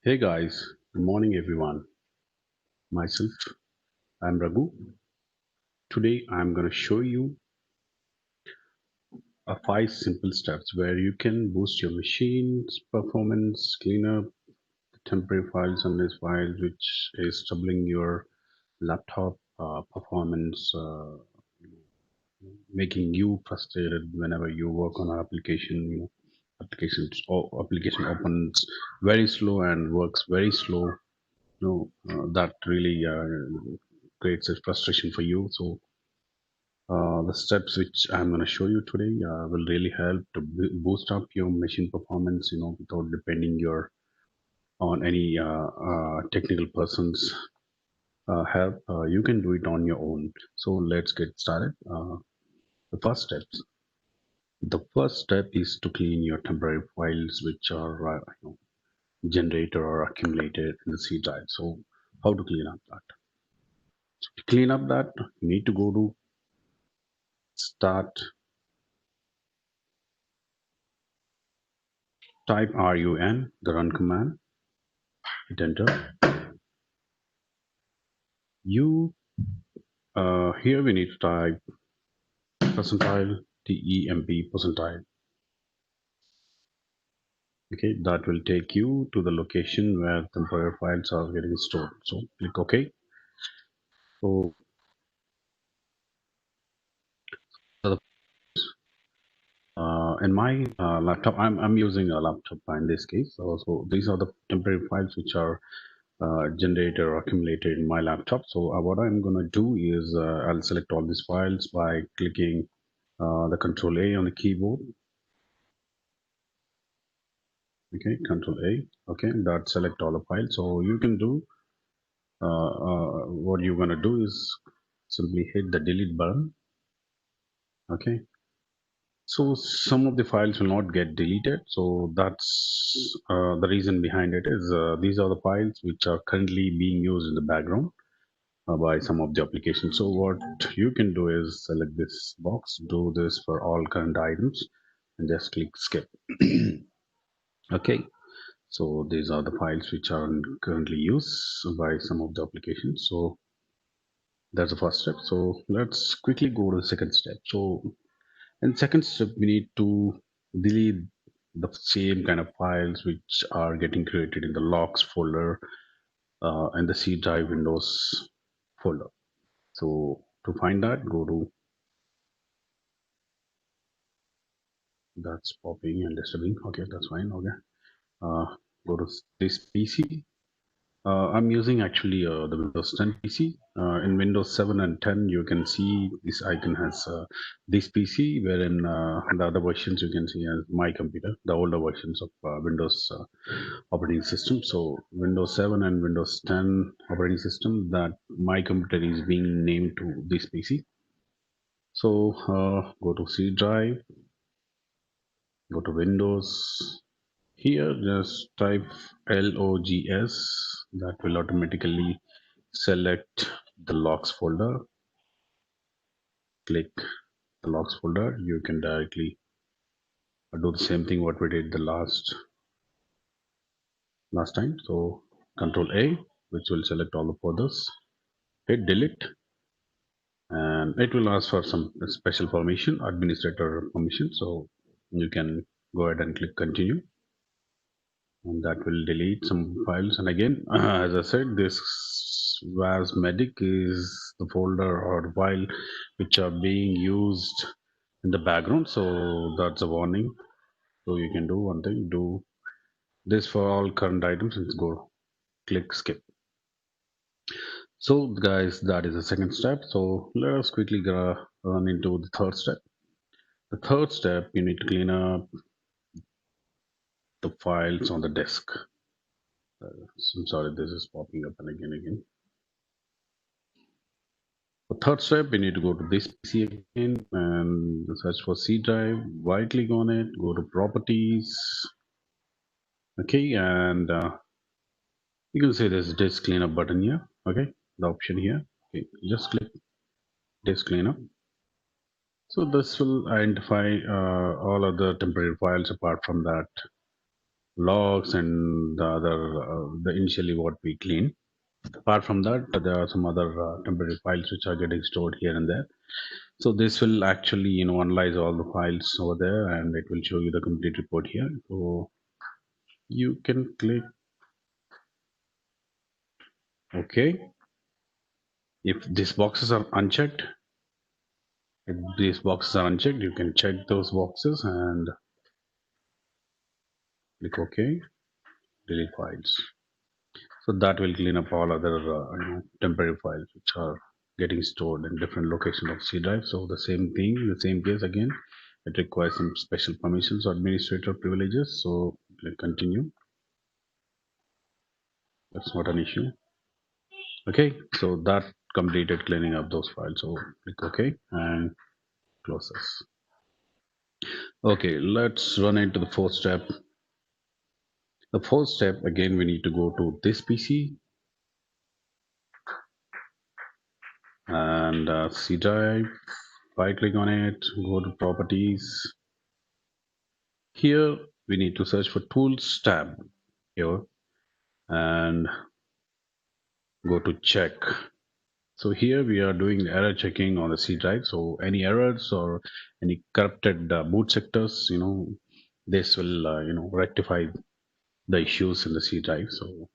Hey guys, good morning everyone. Myself, I'm Raghu. Today I'm going to show you five simple steps where you can boost your machine's performance, clean up temporary files and these files which is troubling your laptop performance, making you frustrated whenever you work on an application. Applications or application opens very slow and works very slow. That really creates a frustration for you. So the steps which I'm going to show you today will really help to boost up your machine performance, without depending your on any technical person's help. You can do it on your own. So let's get started. The first steps. The first step is to clean your temporary files which are generated or accumulated in the C drive. So how to clean up that? To clean up that, you need to go to start, type run, the run command, hit enter. You Here we need to type percentile temp percentile. Okay, that will take you to the location where temporary files are getting stored. So click OK. So in my laptop, I'm using a laptop in this case. So these are the temporary files which are generated or accumulated in my laptop. So what I'm going to do is I'll select all these files by clicking the Control A on the keyboard. Okay, Control A. Okay, that select all the files. So you can do what you're going to do is simply hit the delete button. Okay, so some of the files will not get deleted. So that's the reason behind it is these are the files which are currently being used in the background by some of the applications. So what you can do is select this box, do this for all current items, and just click skip. Okay, so these are the files which are currently used by some of the applications. So that's the first step. So let's quickly go to the second step. So in second step, we need to delete the same kind of files which are getting created in the logs folder and the C drive Windows folder. So to find that, go to, that's popping and disturbing. Okay, that's fine. Okay, uh, go to this PC. I'm using actually the Windows 10 PC. In Windows 7 and 10, you can see this icon has this PC, wherein the other versions you can see as my computer, the older versions of Windows operating system. So Windows 7 and Windows 10 operating system, that my computer is being named to this PC. So go to C drive, go to Windows. Here, just type logs. That will automatically select the logs folder. Click the logs folder. You can directly do the same thing what we did the last time. So Control A, which will select all the folders. Hit delete, and it will ask for some special permission, administrator permission. So you can go ahead and click continue, and that will delete some files. And again, as I said, this was medic is the folder or file which are being used in the background. So that's a warning. So you can do one thing, do this for all current items and go click skip. So guys, that is the second step. So let us quickly run into the third step. The third step, you need to clean up the files on the disk. I'm sorry, this is popping up and again. The third step, we need to go to this PC again and search for C drive, right click on it, go to properties. Okay, and you can see there's disk cleanup button here. Okay, the option here. Okay, just click disk cleanup. So this will identify all other temporary files apart from that logs and the other, the initially what we clean. Apart from that, there are some other temporary files which are getting stored here and there. So this will actually, analyze all the files over there, and it will show you the complete report here. So you can click OK. If these boxes are unchecked, you can check those boxes and click OK, delete files. So that will clean up all other temporary files which are getting stored in different locations of C drive. So the same thing, the same case again, it requires some special permissions or administrator privileges. So click continue. That's not an issue. Okay, so that completed cleaning up those files. So click OK and close this. Okay, let's run into the fourth step. The fourth step, again, we need to go to this PC and C drive, right click on it, go to properties. Here we need to search for tools tab here and go to check. So here we are doing error checking on the C drive. So any errors or any corrupted boot sectors, this will, rectify the issues in the C drive. So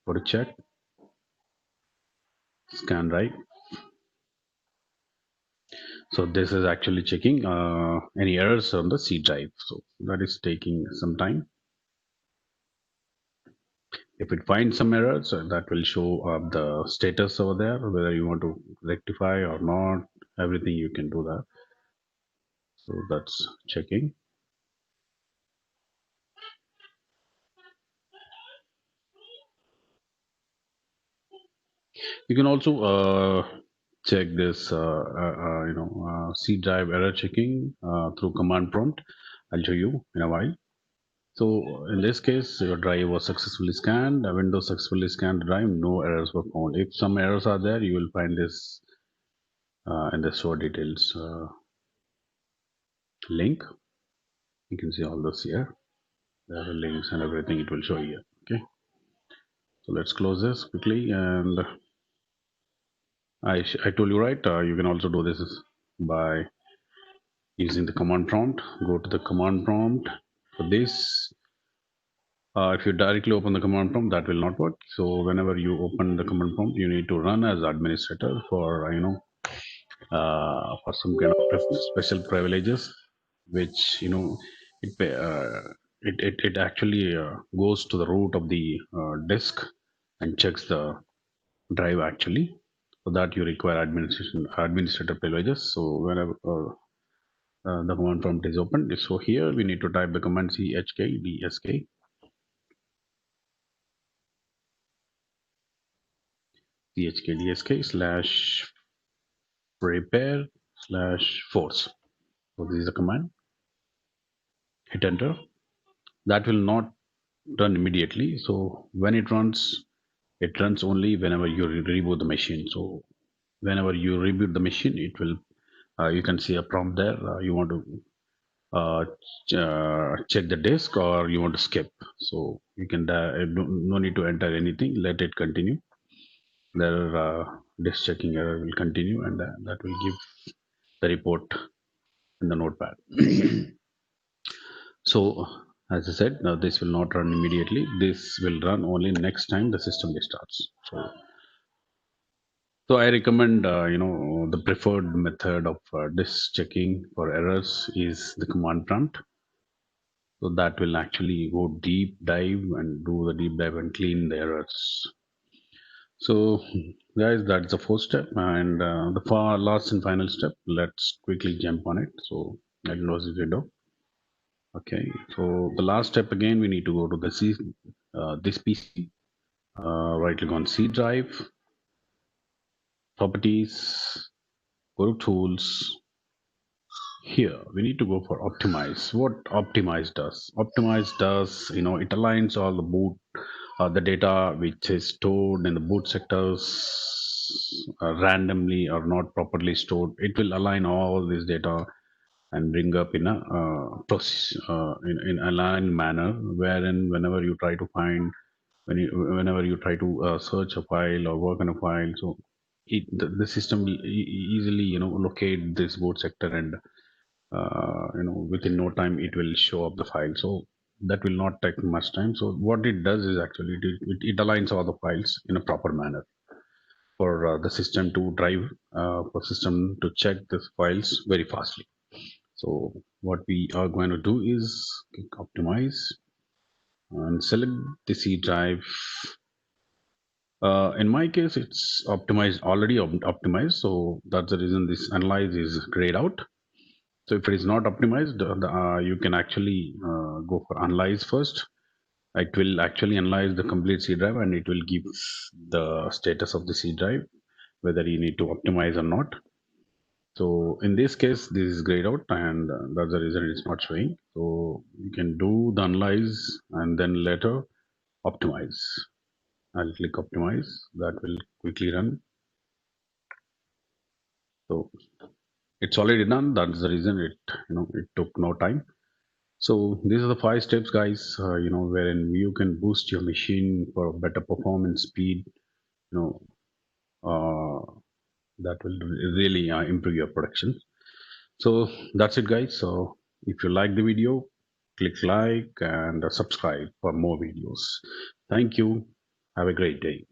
go to check, scan right. So this is actually checking any errors on the C drive. So that is taking some time. If it finds some errors, that will show up the status over there, whether you want to rectify or not. Everything you can do that. So that's checking. You can also check this, C drive error checking through command prompt. I'll show you in a while. So in this case, your drive was successfully scanned. Windows successfully scanned the drive. No errors were found. If some errors are there, you will find this in the show details link. You can see all this here. There are links and everything. It will show here. Okay. So let's close this quickly. And I told you right. You can also do this by using the command prompt. Go to the command prompt for this. If you directly open the command prompt, that will not work. So whenever you open the command prompt, you need to run as administrator for for some kind of special privileges, which it actually goes to the root of the disk and checks the drive actually. For that you require administrator privileges. So whenever the command prompt is opened, so here we need to type the command chkdsk chkdsk / prepare / force. So this is a command. Hit enter. That will not run immediately. So when it runs only whenever you reboot the machine. So whenever you reboot the machine, it will you can see a prompt there. You want to check the disk or you want to skip. So you can no need to enter anything. Let it continue. The disk checking error will continue, and that will give the report in the notepad. So as I said, now this will not run immediately. This will run only next time the system restarts. So I recommend, the preferred method of disk checking for errors is the command prompt. So that will actually go deep dive and do the deep dive and clean the errors. So guys, that's the first step, and the far last and final step. Let's quickly jump on it. So I close this window. Okay. So the last step again, we need to go to the this PC. Right click on C drive, properties, go to tools. Here we need to go for optimize. What optimize does? Optimize does, it aligns all the boot the data which is stored in the boot sectors randomly or not properly stored. It will align all this data and bring up in a process in aligned manner, wherein whenever you try to find whenever you try to search a file or work on a file, so the system will easily locate this boot sector, and within no time it will show up the file. So that will not take much time. So what it does is actually it aligns all the files in a proper manner for the system to drive, for system to check these files very fastly. So what we are going to do is click optimize and select the C drive. In my case, it's optimized already optimized. So that's the reason this analyze is grayed out. So if it is not optimized, you can actually go for analyze first. It will actually analyze the complete C drive, and it will give the status of the C drive, whether you need to optimize or not. So in this case, this is grayed out, and that's the reason it's not showing. So you can do the analyze and then later optimize. I'll click optimize. That will quickly run. So it's already done. That's the reason it took no time. So these are the 5 steps, guys. Wherein you can boost your machine for better performance, speed. You know, that will really improve your production. So that's it, guys. So if you like the video, click like and subscribe for more videos. Thank you. Have a great day.